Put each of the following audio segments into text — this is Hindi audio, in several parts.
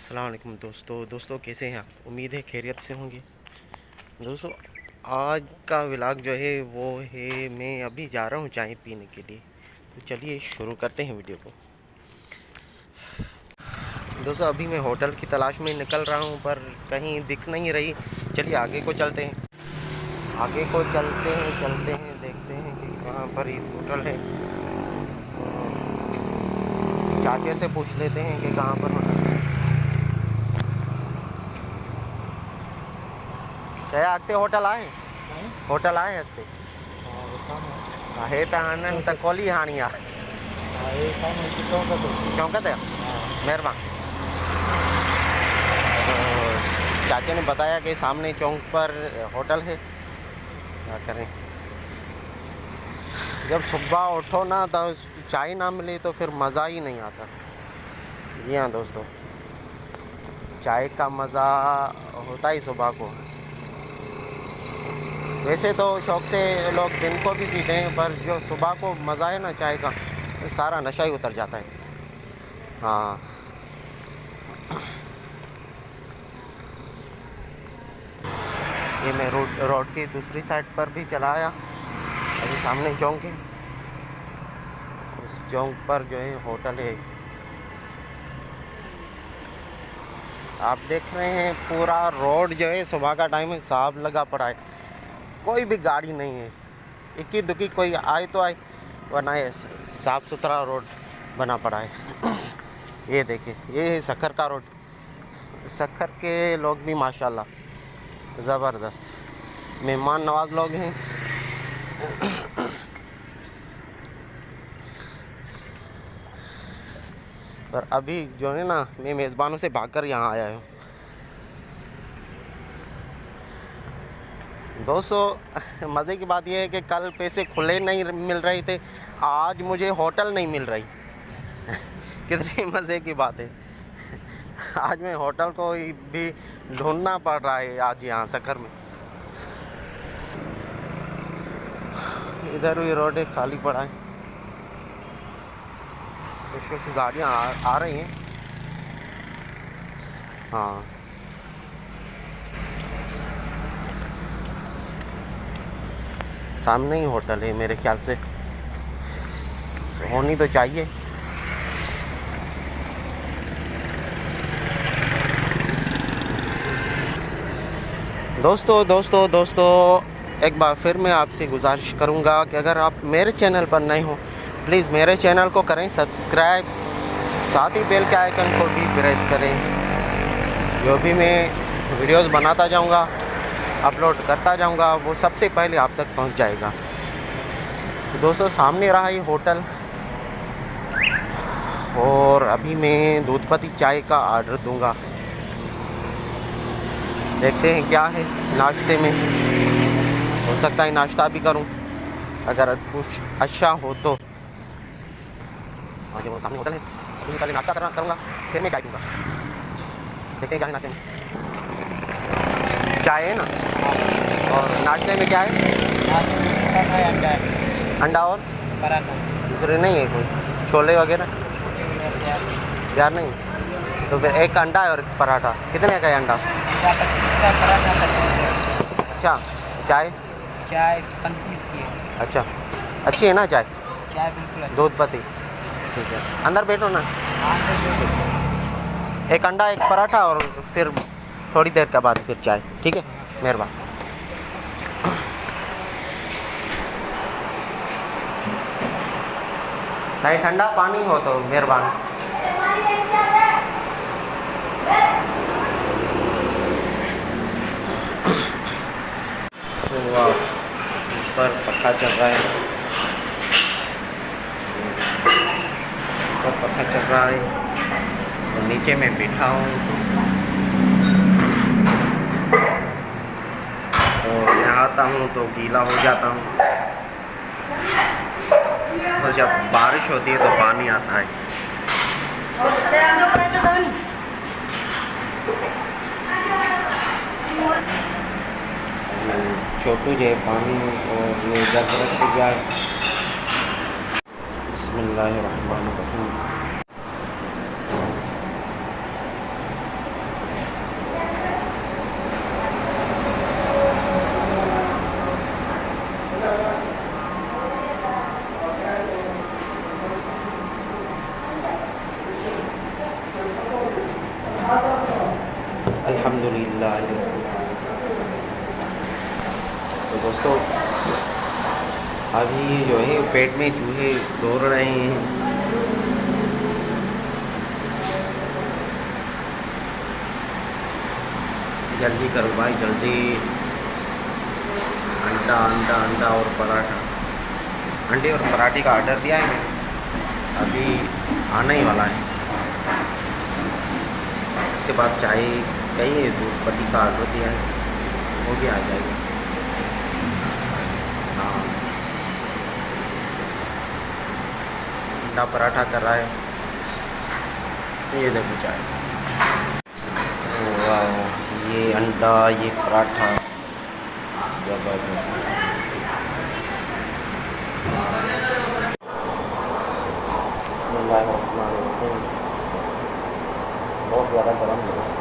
अस्सलाम वालेकुम दोस्तों कैसे हैं आप। उम्मीद है खैरियत से होंगे। दोस्तों आज का व्लॉग जो है वो है, मैं अभी जा रहा हूँ चाय पीने के लिए। तो चलिए शुरू करते हैं वीडियो को। दोस्तों अभी मैं होटल की तलाश में निकल रहा हूँ पर कहीं दिख नहीं रही। चलिए आगे को चलते हैं, चलते हैं देखते हैं कि कहाँ पर ये होटल है। चाचा से पूछ लेते हैं कि कहाँ पर होटल है। चाहे आगते होटल आए अगते हे त आनंद त कोली हाणी आ चौंकत है। मेहरबान। चाचा ने बताया कि सामने चौक पर होटल है। क्या करें, जब सुबह उठो ना तो चाय ना मिले तो फिर मज़ा ही नहीं आता। जी हाँ दोस्तों, चाय का मज़ा होता ही सुबह को। वैसे तो शौक़ से लोग दिन को भी पीते हैं पर जो सुबह को मज़ा है ना चाय का, तो सारा नशा ही उतर जाता है। हाँ ये मैं रोड की दूसरी साइड पर भी चला आया। अभी सामने चौक है, उस चौक पर जो है होटल है। आप देख रहे हैं पूरा रोड जो है सुबह का टाइम है साफ लगा पड़ा है, कोई भी गाड़ी नहीं है। इक्की दुक्की कोई आए तो आए, वरना ये साफ़ सुथरा रोड बना पड़ा है। ये देखिए ये है सखर का रोड। सखर के लोग भी माशाल्लाह ज़बरदस्त मेहमान नवाज लोग हैं। पर अभी जो है ना मैं मेज़बानों से भागकर यहाँ आया हूँ। दोस्तों मज़े की बात यह है कि कल पैसे खुले नहीं मिल रहे थे, आज मुझे होटल नहीं मिल रही। कितनी मज़े की बात है। आज मैं होटल को भी ढूंढना पड़ रहा है आज यहाँ सखर में। इधर भी रोड है, खाली पड़ा है। कुछ गाड़ियाँ आ रही हैं। हाँ सामने ही होटल है, मेरे ख्याल से होनी तो चाहिए। दोस्तों एक बार फिर मैं आपसे गुजारिश करूंगा कि अगर आप मेरे चैनल पर नए हो प्लीज़ मेरे चैनल को करें सब्सक्राइब, साथ ही बेल के आइकन को भी प्रेस करें। जो भी मैं वीडियोस बनाता जाऊंगा, अपलोड करता जाऊंगा, वो सबसे पहले आप तक पहुंच जाएगा। तो दोस्तों सामने रहा ये होटल, और अभी मैं दूधपत्ती चाय का ऑर्डर दूंगा। देखते हैं क्या है नाश्ते में। हो सकता है नाश्ता भी करूं, अगर कुछ अच्छा हो तो। हाँ वो सामने होटल है, अभी पहले नाश्ता करूंगा फिर मैं चाय दूंगा। देखते हैं क्या है नाश्ते में। चाय है ना, और नाश्ते में क्या है? अंडा और पराठा। दूसरे नहीं है कोई छोले वगैरह? यार नहीं, तो फिर एक अंडा और एक पराठा। कितने का है अंडा? अच्छा चाय 35 की है। अच्छा अच्छी है ना चाय? चाय बिल्कुल दूधपत्ती। ठीक है अंदर बैठो ना। एक अंडा एक पराठा और फिर थोड़ी देर के बाद फिर चाय। ठीक है मेहरबान। चाहे ठंडा पानी हो तो मेहरबान। वाह ऊपर पक्का चल रहा है, ऊपर पक्का चल रहा है और नीचे मैं बैठा हूँ। और नहाता हूँ तो गीला हो जाता हूँ, और जब बारिश होती है तो पानी आता है। छोटू जो पानी और ये जग रख दिया है। बिस्मिल्लाहिर्रहमानिर्रहीम। अल्हम्दुलिल्लाह। तो दोस्तों अभी जो है पेट में चूहे दौड़ रहे हैं। जल्दी करो भाई जल्दी। अंडा अंडा अंडा और पराठा, अंडे और पराठे का ऑर्डर दिया है मैंने, अभी आना ही वाला है। उसके बाद चाय कही है, दूध पत्ती का ऑर्डर दिया है, वो भी आ जाएगा। हाँ, अंडा पराठा कर रहा है, ये देखो चाय। वाह, ये अंडा ये पराठा जबरदस्त। बिस्मिल्लाहिर्रहमानिर्रहीम। बहुत ज़्यादा गर्म है।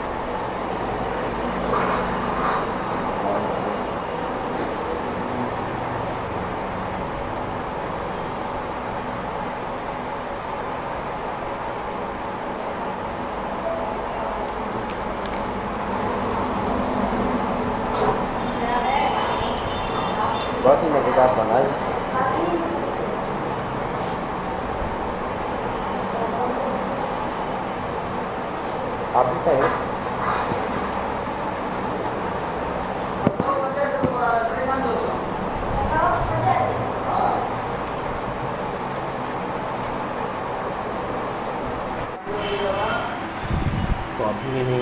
बहुत ही मज़ेदार बना है। आप भी खाइए। तो अभी मैंने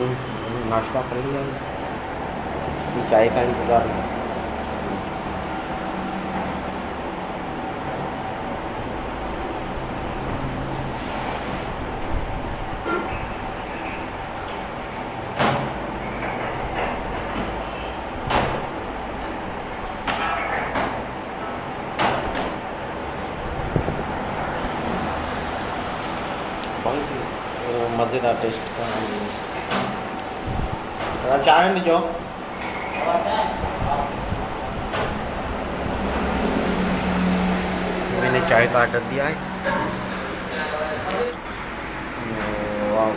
नाश्ता कर लिया है, अभी चाय का इंतज़ार है। बहुत ही मज़ेदार टेस्ट था। चाय नहीं जो मैंने चाय का ऑर्डर दिया है। वाह,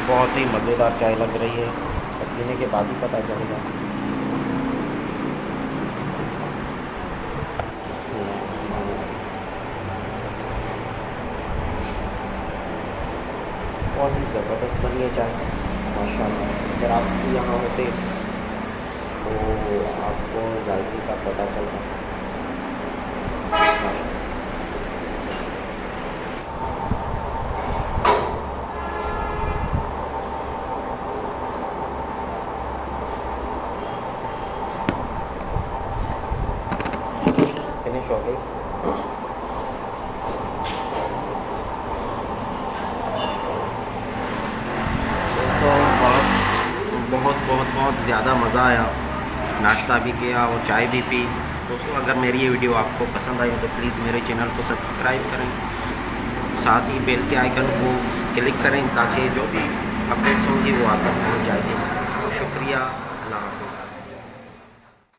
बहुत ही मज़ेदार चाय लग रही है, और पीने के बाद ही पता चलेगा। बहुत ही ज़बरदस्त बनी है चाय माशाल्लाह। अगर आप भी यहाँ होते तो आपको जायके का पता चलता। फिनिश हो गई। बहुत बहुत बहुत ज़्यादा मज़ा आया, नाश्ता भी किया और चाय भी पी। दोस्तों अगर मेरी ये वीडियो आपको पसंद आई तो प्लीज़ मेरे चैनल को सब्सक्राइब करें, साथ ही बेल के आइकन को क्लिक करें ताकि जो भी अपडेट्स होंगी वो आप तक पहुँच जाएगी। शुक्रिया, अल्लाह हाफ़िज़।